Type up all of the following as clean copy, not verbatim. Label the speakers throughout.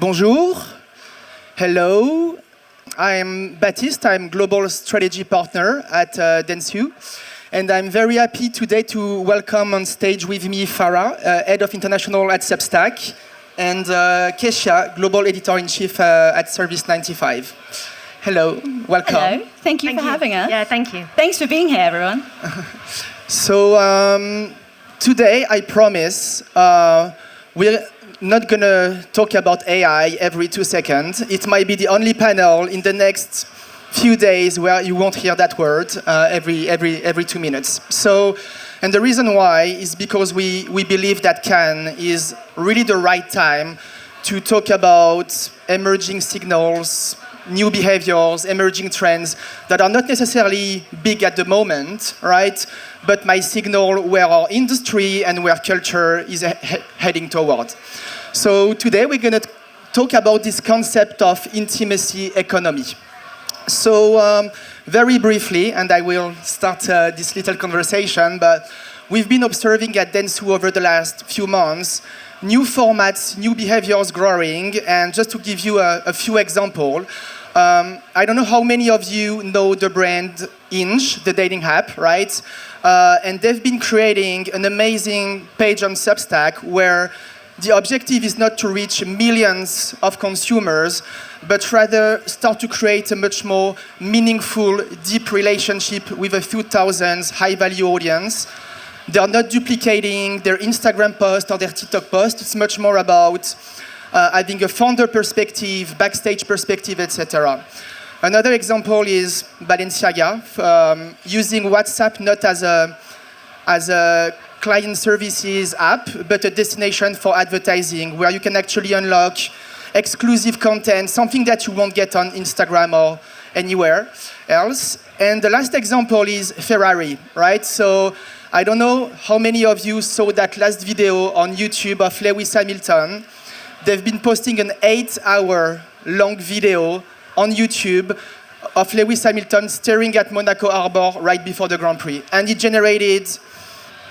Speaker 1: Bonjour. Hello. I'm Baptiste. I'm Global Strategy Partner at dentsu. And I'm very happy today to welcome on stage with me FARRAH, Head of International at Substack, and KESHIA, Global Editor-in-Chief at Service 95. Hello, welcome.
Speaker 2: Hello, thank you for having us.
Speaker 3: Yeah, thank you.
Speaker 2: Thanks for being here, everyone.
Speaker 1: So today, I promise, we're not going to talk about AI every 2 seconds. It might be the only panel in the next few days where you won't hear that word every 2 minutes. So, and the reason why is because we believe that Cannes is really the right time to talk about emerging signals, new behaviors, emerging trends that are not necessarily big at the moment, right? But might signal where our industry and where culture is heading toward. So today we're going to talk about this concept of intimacy economy. So very briefly, and I will start this little conversation, but we've been observing at dentsu over the last few months new formats, new behaviors growing, and just to give you a few examples, I don't know how many of you know the brand Hinge, the dating app, right? And they've been creating an amazing page on Substack where the objective is not to reach millions of consumers, but rather start to create a much more meaningful, deep relationship with a few thousands high-value audience. They are not duplicating their Instagram post or their TikTok post. It's much more about having a founder perspective, backstage perspective, etc. Another example is Balenciaga, using WhatsApp not as a client services app, but a destination for advertising where you can actually unlock exclusive content, something that you won't get on Instagram or anywhere else. And the last example is Ferrari, right? So I don't know how many of you saw that last video on YouTube of Lewis Hamilton. They've been posting an 8-hour long video on YouTube of Lewis Hamilton staring at Monaco Harbor right before the Grand Prix. And it generated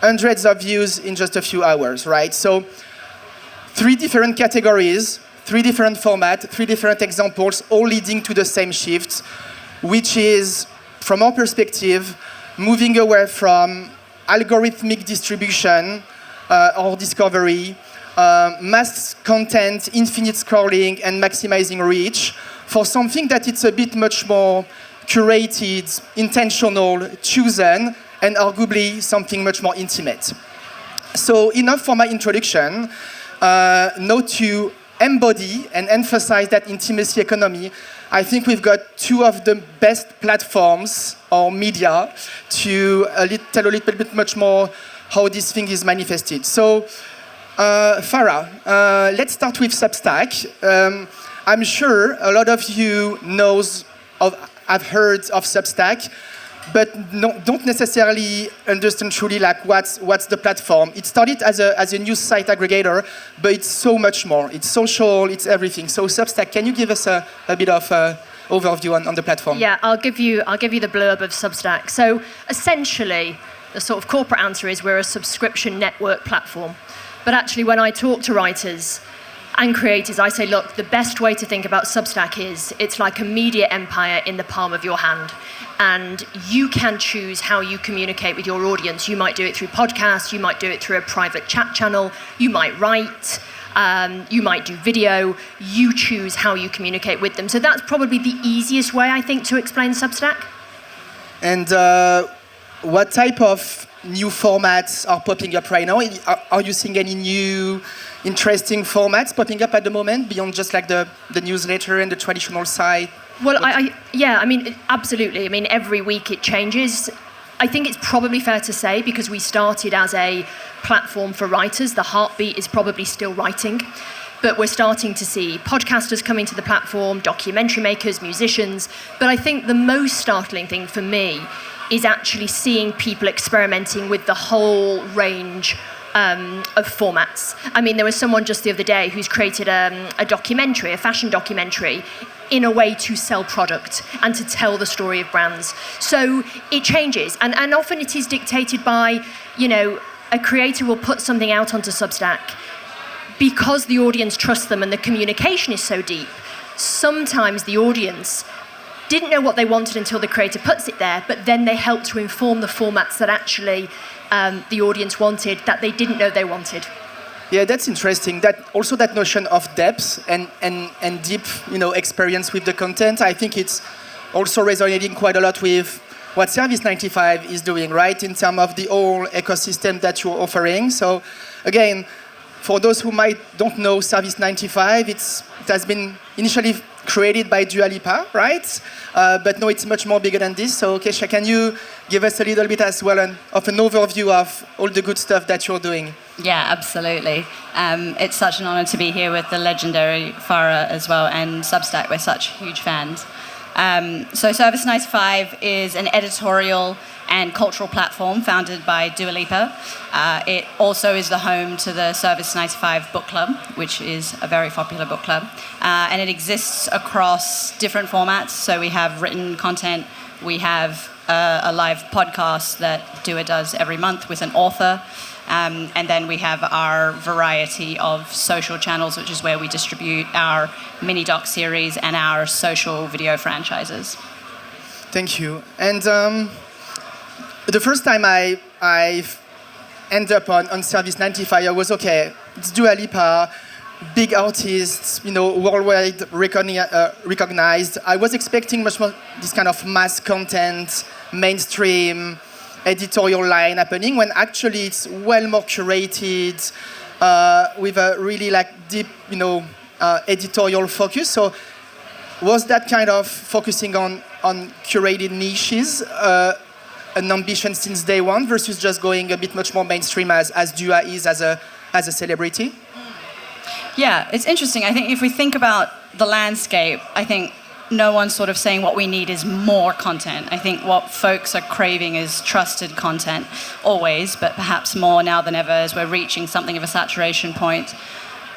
Speaker 1: hundreds of views in just a few hours, right? So 3 different categories, 3 different formats, 3 different examples, all leading to the same shift, which is, from our perspective, moving away from algorithmic distribution or discovery, mass content, infinite scrolling, and maximizing reach for something that it's a bit much more curated, intentional, chosen, and arguably something much more intimate. So enough for my introduction. Now to embody and emphasize that intimacy economy, I think we've got 2 of the best platforms or media to tell a little bit much more how this thing is manifested. So FARRAH, let's start with Substack. I'm sure a lot of you have heard of Substack, but don't necessarily understand truly like what's the platform. It started as a news site aggregator, but it's so much more. It's social, it's everything. So Substack, can you give us a bit of overview on the platform?
Speaker 3: Yeah, I'll give you the blurb of Substack. So essentially, the sort of corporate answer is we're a subscription network platform. But actually, when I talk to writers and creators, I say, look, the best way to think about Substack is it's like a media empire in the palm of your hand. And you can choose how you communicate with your audience. You might do it through podcasts, you might do it through a private chat channel, you might write, you might do video. You choose how you communicate with them. So that's probably the easiest way, I think, to explain Substack.
Speaker 1: And what type of new formats are popping up right now? Are you seeing any new interesting formats popping up at the moment beyond just like the newsletter and the traditional site?
Speaker 3: Well, I mean, absolutely. I mean, every week it changes. I think it's probably fair to say, because we started as a platform for writers, the heartbeat is probably still writing. But we're starting to see podcasters coming to the platform, documentary makers, musicians. But I think the most startling thing for me is actually seeing people experimenting with the whole range of formats. I mean, there was someone just the other day who's created a documentary, a fashion documentary, in a way to sell product and to tell the story of brands. So it changes, and often it is dictated by, a creator will put something out onto Substack, because the audience trusts them and the communication is so deep, sometimes the audience didn't know what they wanted until the creator puts it there, but then they help to inform the formats that actually the audience wanted that they didn't know they wanted.
Speaker 1: Yeah, that's interesting. That also that notion of depth and deep, experience with the content. I think it's also resonating quite a lot with what Service 95 is doing, right? In terms of the whole ecosystem that you're offering. So, again, for those who don't know Service 95, it has been initially created by Dua Lipa, right? But no, it's much more bigger than this. So, KESHIA, can you give us a little bit as well of an overview of all the good stuff that you're doing?
Speaker 2: Yeah, absolutely. It's such an honor to be here with the legendary FARRAH as well, and Substack. We're such huge fans. So Service 95 is an editorial and cultural platform founded by Dua Lipa. It also is the home to the Service 95 book club, which is a very popular book club. And it exists across different formats. So we have written content, we have a live podcast that Dua does every month with an author. And then we have our variety of social channels, which is where we distribute our mini doc series and our social video franchises.
Speaker 1: Thank you. And the first time I ended up on Service 95, I was okay. It's Dua Lipa, big artists, worldwide recognized. I was expecting much more this kind of mass content, mainstream editorial line happening, when actually it's well more curated with a really deep, editorial focus. So was that kind of focusing on curated niches an ambition since day one versus just going a bit much more mainstream as Dua is as a celebrity?
Speaker 2: Yeah, it's interesting. I think if we think about the landscape, I think no one's sort of saying what we need is more content. I think what folks are craving is trusted content, always, but perhaps more now than ever as we're reaching something of a saturation point.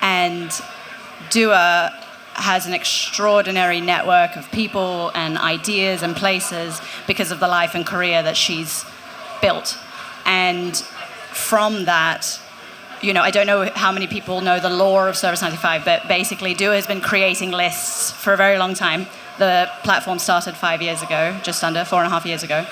Speaker 2: And Dua has an extraordinary network of people and ideas and places because of the life and career that she's built. And from that, I don't know how many people know the lore of Service 95, but basically Dua has been creating lists for a very long time. The platform started 5 years ago, just under 4.5 years ago.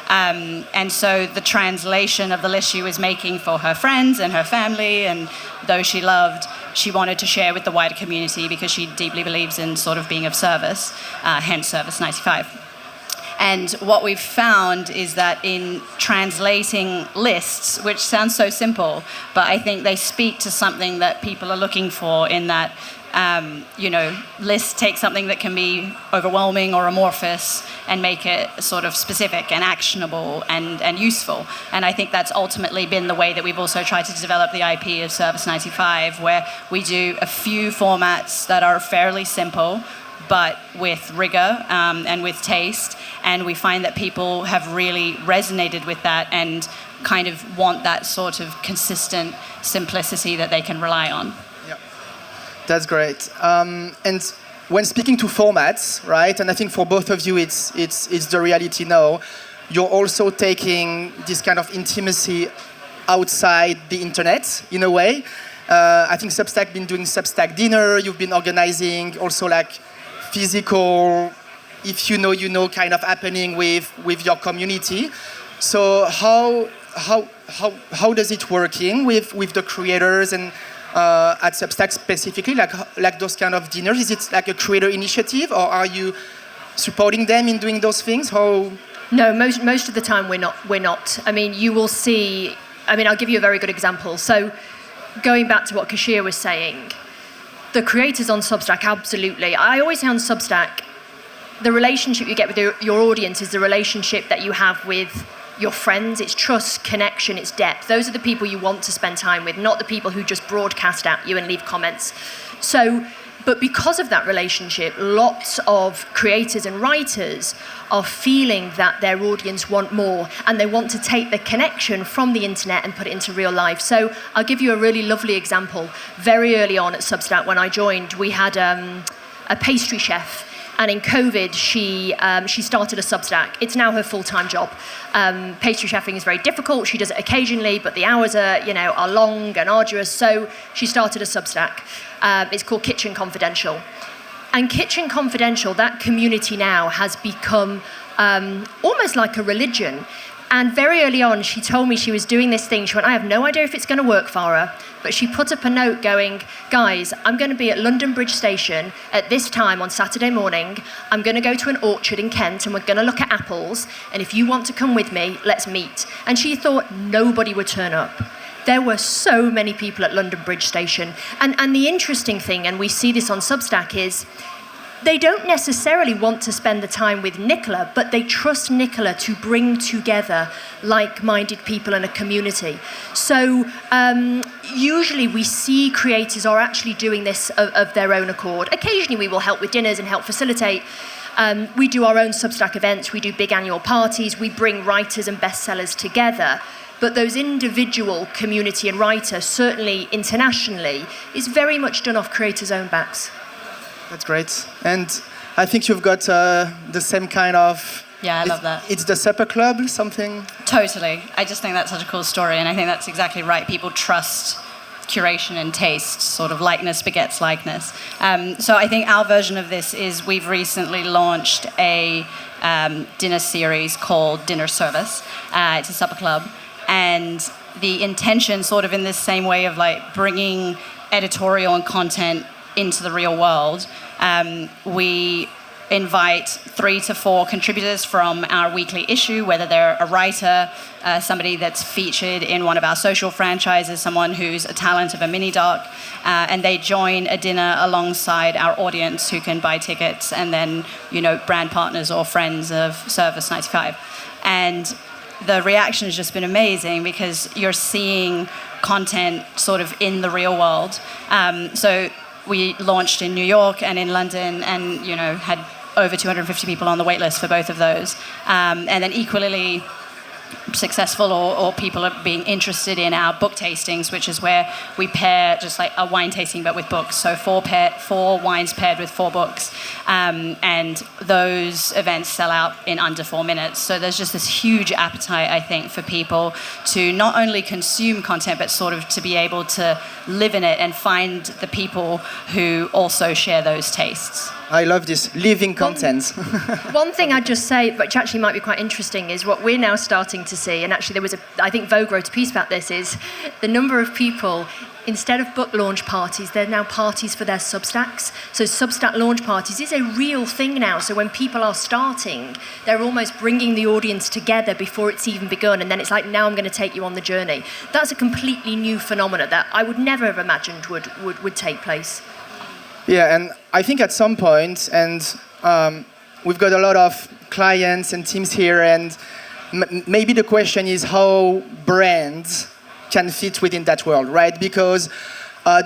Speaker 2: And so the translation of the list she was making for her friends and her family and those she loved, she wanted to share with the wider community because she deeply believes in sort of being of service, hence Service 95. And what we've found is that in translating lists, which sounds so simple, but I think they speak to something that people are looking for in that, lists take something that can be overwhelming or amorphous and make it sort of specific and actionable and useful. And I think that's ultimately been the way that we've also tried to develop the IP of Service 95, where we do a few formats that are fairly simple, but with rigor and with taste. And we find that people have really resonated with that and kind of want that sort of consistent simplicity that they can rely on.
Speaker 1: Yeah, that's great. And when speaking to formats, right, and I think for both of you it's the reality now, you're also taking this kind of intimacy outside the internet, in a way. I think Substack been doing Substack dinner, you've been organizing also physical, if you know kind of happening with your community. So how does it working with the creators and at Substack specifically, like those kind of dinners? Is it like a creator initiative, or are you supporting them in doing those things? How?
Speaker 3: No, most of the time we're not. I mean, you will see. I mean, I'll give you a very good example. So, going back to what KESHIA was saying, the creators on Substack, absolutely. I always say on Substack, the relationship you get with your audience is the relationship that you have with your friends. It's trust, connection, it's depth. Those are the people you want to spend time with, not the people who just broadcast at you and leave comments. So, but because of that relationship, lots of creators and writers are feeling that their audience want more, and they want to take the connection from the internet and put it into real life. So I'll give you a really lovely example. Very early on at Substack, when I joined, we had a pastry chef, And in COVID, she started a Substack. It's now her full-time job. Pastry chefing is very difficult. She does it occasionally, but the hours are long and arduous. So she started a Substack. It's called Kitchen Confidential. And Kitchen Confidential, that community now has become almost like a religion. And very early on, she told me she was doing this thing. She went, I have no idea if it's going to work, Farrah. But she put up a note going, guys, I'm going to be at London Bridge Station at this time on Saturday morning. I'm going to go to an orchard in Kent and we're going to look at apples. And if you want to come with me, let's meet. And she thought nobody would turn up. There were so many people at London Bridge Station. And the interesting thing, and we see this on Substack, is they don't necessarily want to spend the time with Nicola, but they trust Nicola to bring together like-minded people in a community. So usually we see creators are actually doing this of their own accord. Occasionally we will help with dinners and help facilitate. We do our own Substack events, we do big annual parties, we bring writers and bestsellers together. But those individual community and writers, certainly internationally, is very much done off creators' own backs.
Speaker 1: That's great. And I think you've got the same kind of...
Speaker 2: Yeah, I love that.
Speaker 1: It's the supper club, something?
Speaker 2: Totally. I just think that's such a cool story, and I think that's exactly right. People trust curation and taste, sort of likeness begets likeness. So I think our version of this is we've recently launched a dinner series called Dinner Service. It's a supper club, and the intention, sort of in this same way of like bringing editorial and content into the real world, we invite 3 to 4 contributors from our weekly issue, whether they're a writer, somebody that's featured in one of our social franchises, someone who's a talent of a mini doc, and they join a dinner alongside our audience who can buy tickets, and then, brand partners or friends of Service 95. And the reaction has just been amazing because you're seeing content sort of in the real world. So we launched in New York and in London, and had over 250 people on the wait list for both of those. And then equally successful, or people are being interested in our book tastings, which is where we pair just like a wine tasting but with books. So 4 wines paired with 4 books. And those events sell out in under 4 minutes. So there's just this huge appetite, I think, for people to not only consume content, but sort of to be able to live in it and find the people who also share those tastes.
Speaker 1: I love this living content.
Speaker 3: One thing I'd just say, which actually might be quite interesting, is what we're now starting to see, and actually I think Vogue wrote a piece about this, is the number of people, instead of book launch parties, they're now parties for their Substacks. So Substack launch parties is a real thing now. So when people are starting, they're almost bringing the audience together before it's even begun, and then it's like, now I'm going to take you on the journey. That's a completely new phenomenon that I would never have imagined would take place.
Speaker 1: Yeah, and I think at some point, and we've got a lot of clients and teams here, and maybe the question is how brands can fit within that world, right? Because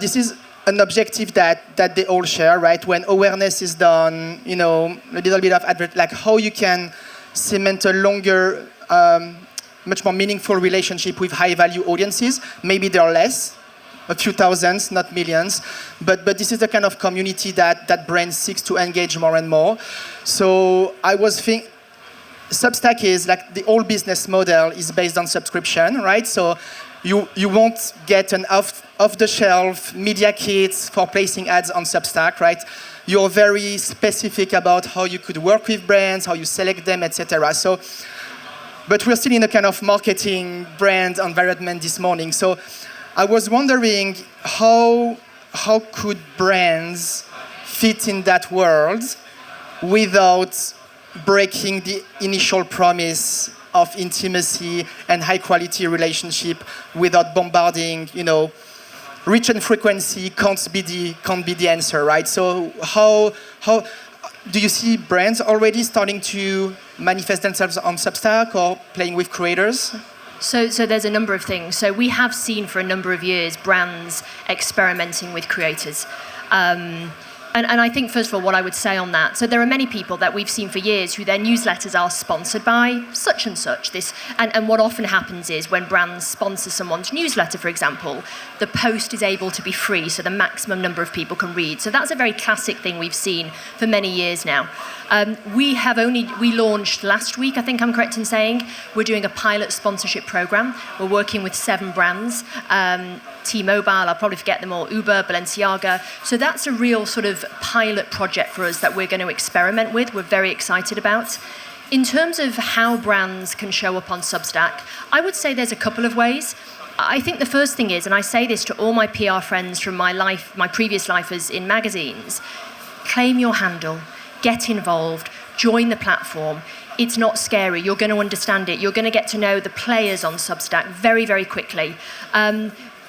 Speaker 1: this is an objective that they all share, right? When awareness is done, a little bit of like how you can cement a longer, much more meaningful relationship with high-value audiences. Maybe there are less, a few thousands, not millions, but this is the kind of community that brands seeks to engage more and more. So I was thinking, Substack is like the whole business model is based on subscription, right? So you won't get an off-the-shelf media kit for placing ads on Substack, right? You're very specific about how you could work with brands, how you select them, etc. So, but we're still in a kind of marketing brand environment this morning. So I was wondering how could brands fit in that world without breaking the initial promise of intimacy and high quality relationship, without bombarding, reach and frequency can't be the answer, right? So how do you see brands already starting to manifest themselves on Substack or playing with creators?
Speaker 3: So there's a number of things. So we have seen for a number of years brands experimenting with creators. And I think, first of all, what I would say on that, so there are many people that we've seen for years who their newsletters are sponsored by such and such. And what often happens is when brands sponsor someone's newsletter, for example, the post is able to be free, so the maximum number of people can read. So that's a very classic thing we've seen for many years now. We launched last week, I think I'm correct in saying, we're doing a pilot sponsorship program. We're working with 7 brands. T-Mobile, I'll probably forget them all, Uber, Balenciaga. So that's a real sort of pilot project for us that we're going to experiment with. We're very excited about. In terms of how brands can show up on Substack, I would say there's a couple of ways. I think the first thing is, and I say this to all my PR friends from my previous life as in magazines, claim your handle, get involved, join the platform. It's not scary. You're going to understand it. You're going to get to know the players on Substack very, very quickly.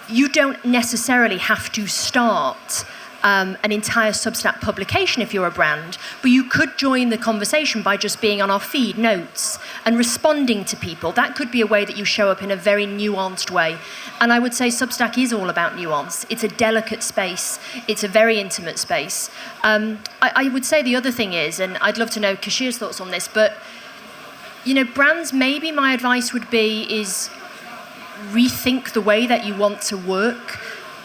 Speaker 3: You don't necessarily have to start an entire Substack publication if you're a brand, but you could join the conversation by just being on our feed, notes, and responding to people. That could be a way that you show up in a very nuanced way. And I would say Substack is all about nuance. It's a delicate space. It's a very intimate space. I would say the other thing is, and I'd love to know Keshia's thoughts on this, but brands, maybe my advice would be is rethink the way that you want to work,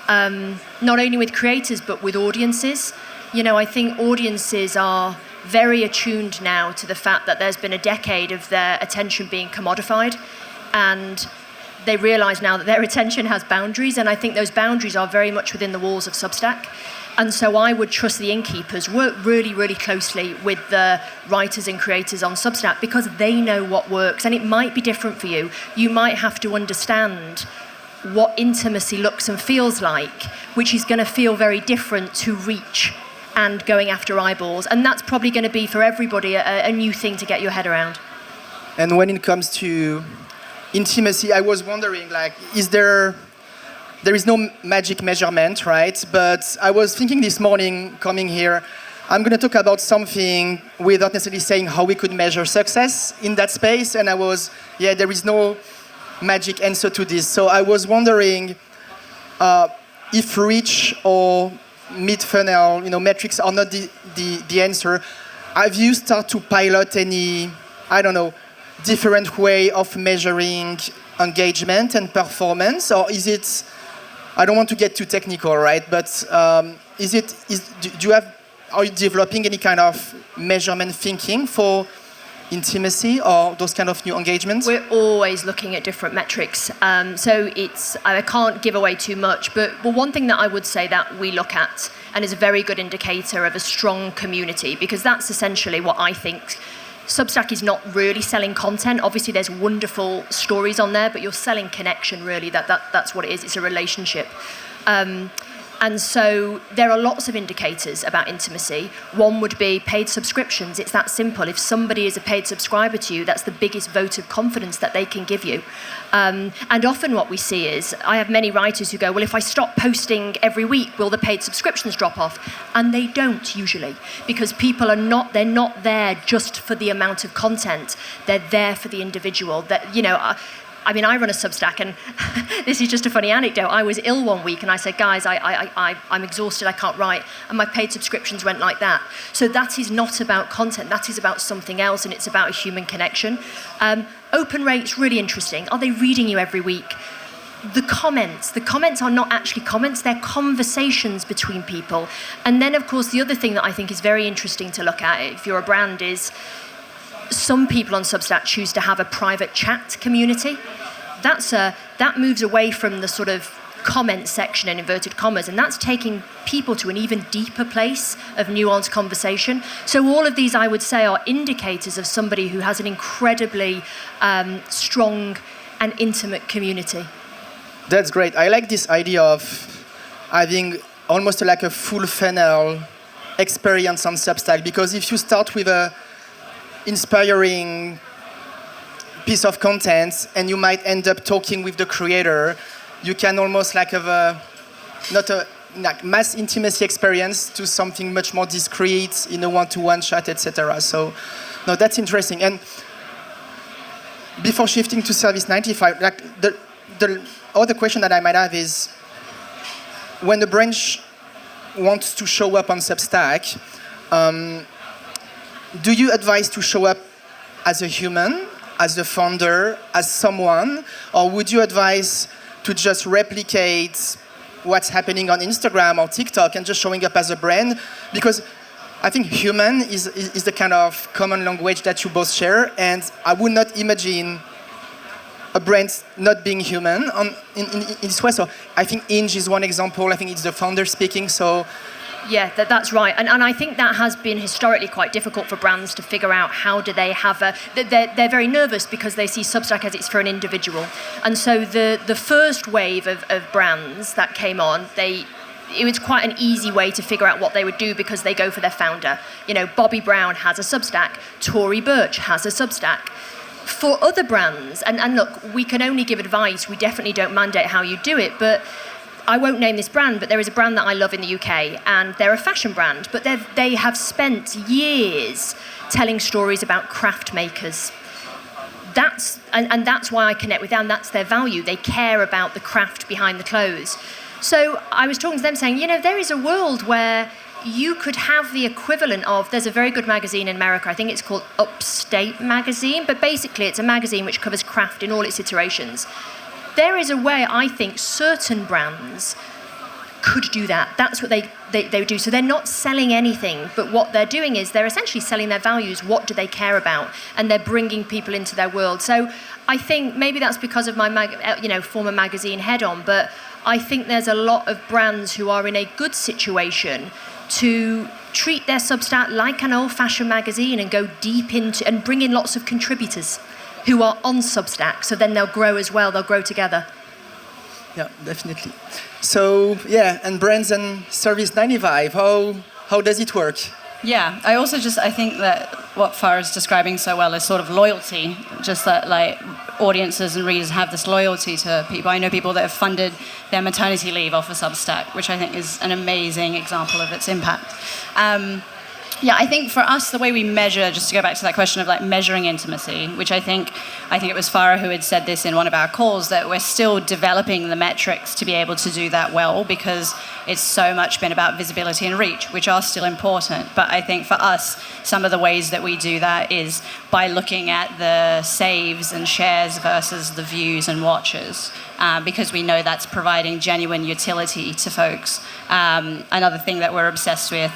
Speaker 3: not only with creators but with audiences. I think audiences are very attuned now to the fact that there's been a decade of their attention being commodified, and they realise now that their attention has boundaries, and I think those boundaries are very much within the walls of Substack. And so I would trust the innkeepers, work really, really closely with the writers and creators on Substack because they know what works. And it might be different for you. You might have to understand what intimacy looks and feels like, which is going to feel very different to reach and going after eyeballs. And that's probably going to be for everybody a new thing to get your head around.
Speaker 1: And when it comes to intimacy, I was wondering, there is no magic measurement, right? But I was thinking this morning, coming here, I'm going to talk about something without necessarily saying how we could measure success in that space. And there is no magic answer to this. So I was wondering if reach or mid-funnel, metrics are not the answer. Have you started to pilot any, different way of measuring engagement and performance? Or is it, I don't want to get too technical, right? But are you developing any kind of measurement thinking for intimacy or those kind of new engagements?
Speaker 3: We're always looking at different metrics. So I can't give away too much, but one thing that I would say that we look at and is a very good indicator of a strong community, because that's essentially what I think. Substack is not really selling content. Obviously, there's wonderful stories on there, but you're selling connection, really. That's what it is. It's a relationship. And so there are lots of indicators about intimacy. One would be paid subscriptions. It's that simple. If somebody is a paid subscriber to you, that's the biggest vote of confidence that they can give you. And often what we see is, I have many writers who go, well, if I stop posting every week, will the paid subscriptions drop off? And they don't usually, because people they're not there just for the amount of content. They're there for the individual. I run a Substack, and this is just a funny anecdote. I was ill one week, and I said, guys, I'm exhausted, I can't write. And my paid subscriptions went like that. So that is not about content. That is about something else, and it's about a human connection. Open rates, really interesting. Are they reading you every week? The comments are not actually comments. They're conversations between people. And then, of course, the other thing that I think is very interesting to look at, if you're a brand, is some people on Substack choose to have a private chat community. That moves away from the sort of comment section in inverted commas, and that's taking people to an even deeper place of nuanced conversation. So all of these, I would say, are indicators of somebody who has an incredibly strong and intimate community.
Speaker 1: That's great. I like this idea of having almost like a full funnel experience on Substack, because if you start with a inspiring piece of content and you might end up talking with the creator, you can almost have not a mass intimacy experience to something much more discreet in a one-to-one chat, etc. So, no, that's interesting. And before shifting to Service 95, the other question that I might have is, when wants to show up on Substack, do you advise to show up as a human, as a founder, as someone, or would you advise to just replicate what's happening on Instagram or TikTok and just showing up as a brand? Because I think human is the kind of common language that you both share, and I would not imagine a brand not being human in this way. So I think Inge is one example. I think it's the founder speaking. So
Speaker 3: yeah, that's right. And I think that has been historically quite difficult for brands to figure out how do they have they're very nervous because they see Substack as it's for an individual. And so the first wave of brands that came on, it was quite an easy way to figure out what they would do because they go for their founder. You know, Bobby Brown has a Substack, Tory Burch has a Substack. For other brands, and look, we can only give advice, we definitely don't mandate how you do it, but I won't name this brand, but there is a brand that I love in the UK, and they're a fashion brand, but they have spent years telling stories about craft makers. That's why I connect with them. That's their value. They care about the craft behind the clothes. So I was talking to them saying, you know, there is a world where you could have the equivalent of, there's a very good magazine in America, I think it's called Upstate Magazine, but basically it's a magazine which covers craft in all its iterations. There is a way I think certain brands could do that. That's what they do. So they're not selling anything, but what they're doing is they're essentially selling their values. What do they care about? And they're bringing people into their world. So I think maybe that's because of my former magazine head on, but I think there's a lot of brands who are in a good situation to treat their Substack like an old-fashioned magazine and go deep into and bring in lots of contributors who are on Substack, so then they'll grow as well, they'll grow together.
Speaker 1: Yeah, definitely. So, yeah, and brands and Service 95, how does it work?
Speaker 2: Yeah, I think that what Farrah is describing so well is sort of loyalty, just that like audiences and readers have this loyalty to people. I know people that have funded their maternity leave off of Substack, which I think is an amazing example of its impact. Yeah, I think for us, the way we measure, just to go back to that question of like measuring intimacy, which I think it was Farrah who had said this in one of our calls, that we're still developing the metrics to be able to do that well, because it's so much been about visibility and reach, which are still important. But I think for us, some of the ways that we do that is by looking at the saves and shares versus the views and watches, because we know that's providing genuine utility to folks. Another thing that we're obsessed with,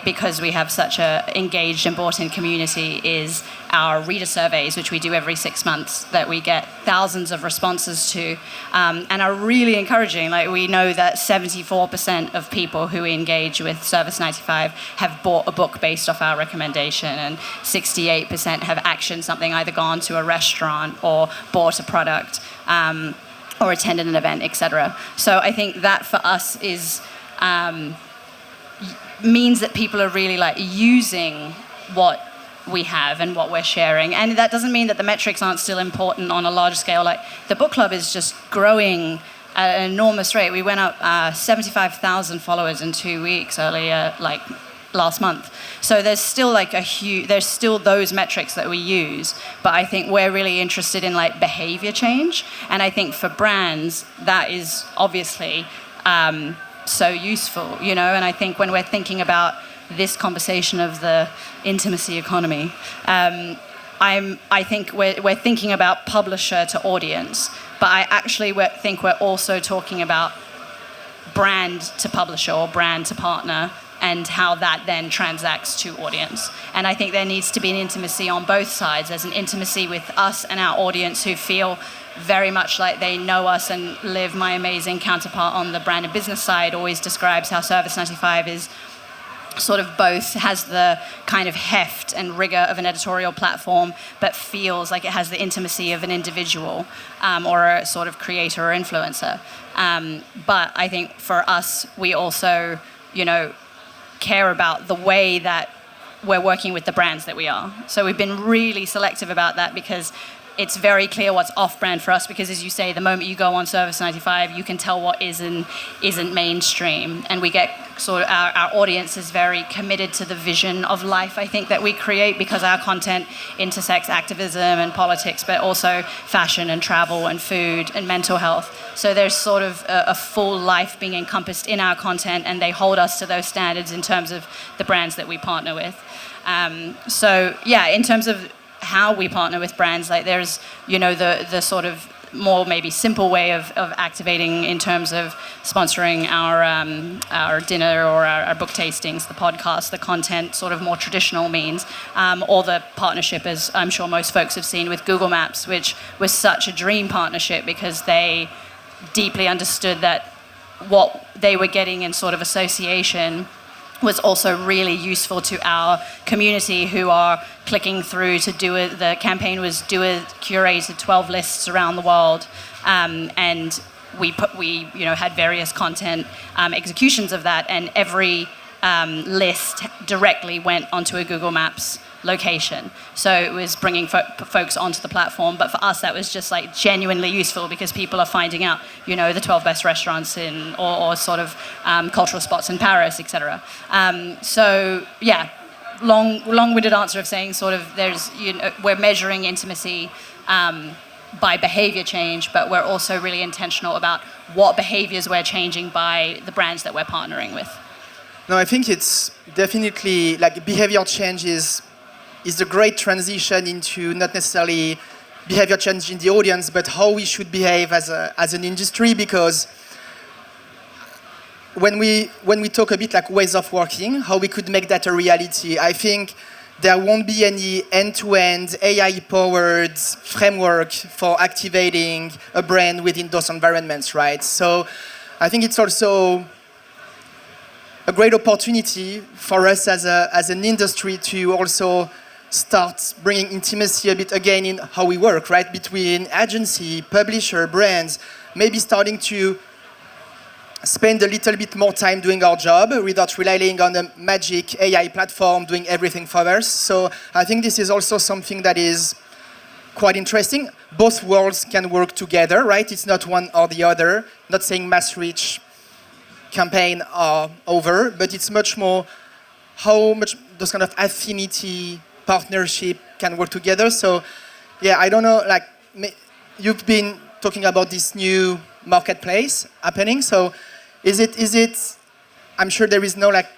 Speaker 2: because we have such a engaged and bought-in community, is our reader surveys, which we do every 6 months, that we get thousands of responses to, and are really encouraging. Like, we know that 74% of people who engage with Service 95 have bought a book based off our recommendation, and 68% have actioned something, either gone to a restaurant or bought a product, or attended an event, etc. So I think that for us is means that people are really like using what we have and what we're sharing. And that doesn't mean that the metrics aren't still important on a large scale. Like, the book club is just growing at an enormous rate. We went up 75,000 followers in 2 weeks earlier, like last month. So there's still like there's still those metrics that we use, but I think we're really interested in like behavior change. And I think for brands, that is obviously so useful, you know. And I think when we're thinking about this conversation of the intimacy economy, I think we're thinking about publisher to audience, but I actually think we're also talking about brand to publisher or brand to partner, and how that then transacts to audience. And I think there needs to be an intimacy on both sides. There's an intimacy with us and our audience who feel very much like they know us, and Liv, my amazing counterpart on the brand and business side, always describes how Service 95 is sort of both, has the kind of heft and rigor of an editorial platform, but feels like it has the intimacy of an individual or a sort of creator or influencer. But I think for us, we also, you know, care about the way that we're working with the brands that we are. So we've been really selective about that, because it's very clear what's off-brand for us because, as you say, the moment you go on Service 95, you can tell what isn't mainstream, and we get sort of our audience is very committed to the vision of life, I think, that we create because our content intersects activism and politics, but also fashion and travel and food and mental health. So there's sort of a full life being encompassed in our content, and they hold us to those standards in terms of the brands that we partner with. So yeah, in terms of how we partner with brands, like there's, you know, the sort of more maybe simple way of activating in terms of sponsoring our dinner or our book tastings, the podcast, the content, sort of more traditional means, or the partnership, as I'm sure most folks have seen, with Google Maps, which was such a dream partnership because they deeply understood that what they were getting in sort of association was also really useful to our community who are clicking through to do it. The campaign was curated 12 lists around the world, and we had various content executions of that, and every list directly went onto a Google Maps location. So it was bringing folks onto the platform, but for us that was just like genuinely useful because people are finding out, you know, the 12 best restaurants in or sort of cultural spots in Paris, etc. So yeah, long-winded answer of saying sort of there's, you know, we're measuring intimacy by behavior change, but we're also really intentional about what behaviors we're changing by the brands that we're partnering with.
Speaker 1: No, I think it's definitely like behavior change is the great transition into not necessarily behavior change in the audience, but how we should behave as an industry. Because when we talk a bit like ways of working, how we could make that a reality, I think there won't be any end-to-end AI-powered framework for activating a brand within those environments, right? So I think it's also a great opportunity for us as an industry to also start bringing intimacy a bit again in how we work, right? Between agency, publisher, brands, maybe starting to spend a little bit more time doing our job without relying on a magic AI platform doing everything for us. So I think this is also something that is quite interesting. Both worlds can work together, right? It's not one or the other. Not saying mass reach campaign are over, but it's much more how much those kind of affinity partnership can work together. So yeah, I don't know, like you've been talking about this new marketplace happening. So is it I'm sure there is no like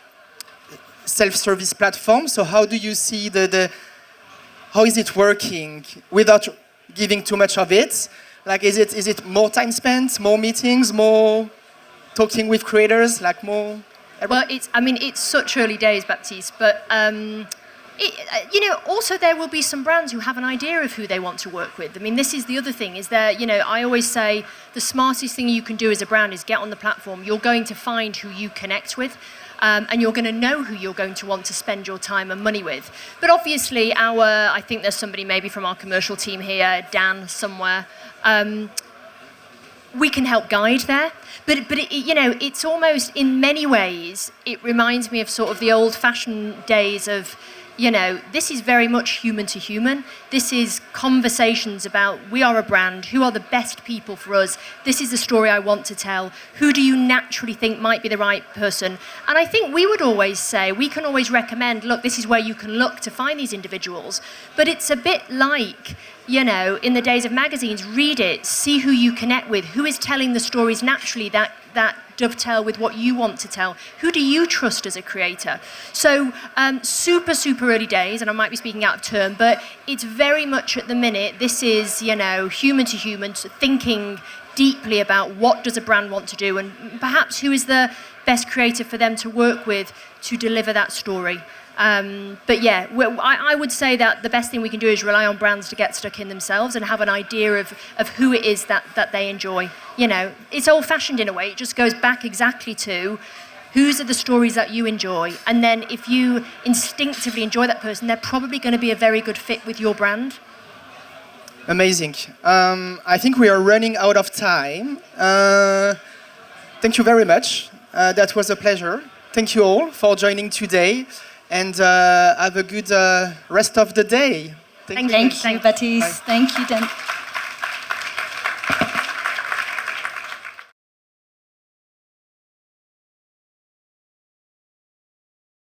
Speaker 1: self-service platform. So how do you see how is it working without giving too much of it? Like is it more time spent, more meetings, more talking with creators, like more?
Speaker 3: Well, it's such early days, Baptiste, but also there will be some brands who have an idea of who they want to work with. I mean, this is the other thing, is that, I always say the smartest thing you can do as a brand is get on the platform. You're going to find who you connect with, and you're going to know who you're going to want to spend your time and money with. But obviously, I think there's somebody maybe from our commercial team here, Dan somewhere, we can help guide there. But it's almost, in many ways, it reminds me of sort of the old-fashioned days of, this is very much human to human. This is conversations about, we are a brand, who are the best people for us? This is the story I want to tell. Who do you naturally think might be the right person? And I think we would always say, we can always recommend, look, this is where you can look to find these individuals. But it's a bit like, in the days of magazines, read it, see who you connect with, who is telling the stories naturally that dovetail with what you want to tell. Who do you trust as a creator? So super, super early days, and I might be speaking out of turn, but it's very much at the minute, this is, human to human, thinking deeply about what does a brand want to do and perhaps who is the best creator for them to work with to deliver that story. But yeah, I would say that the best thing we can do is rely on brands to get stuck in themselves and have an idea of who it is that they enjoy. It's old-fashioned in a way. It just goes back exactly to whose are the stories that you enjoy. And then if you instinctively enjoy that person, they're probably going to be a very good fit with your brand.
Speaker 1: Amazing. I think we are running out of time. Thank you very much. That was a pleasure. Thank you all for joining today. And have a good rest of the day. Thank you.
Speaker 2: Thank you, Baptiste. Thank you, Dan.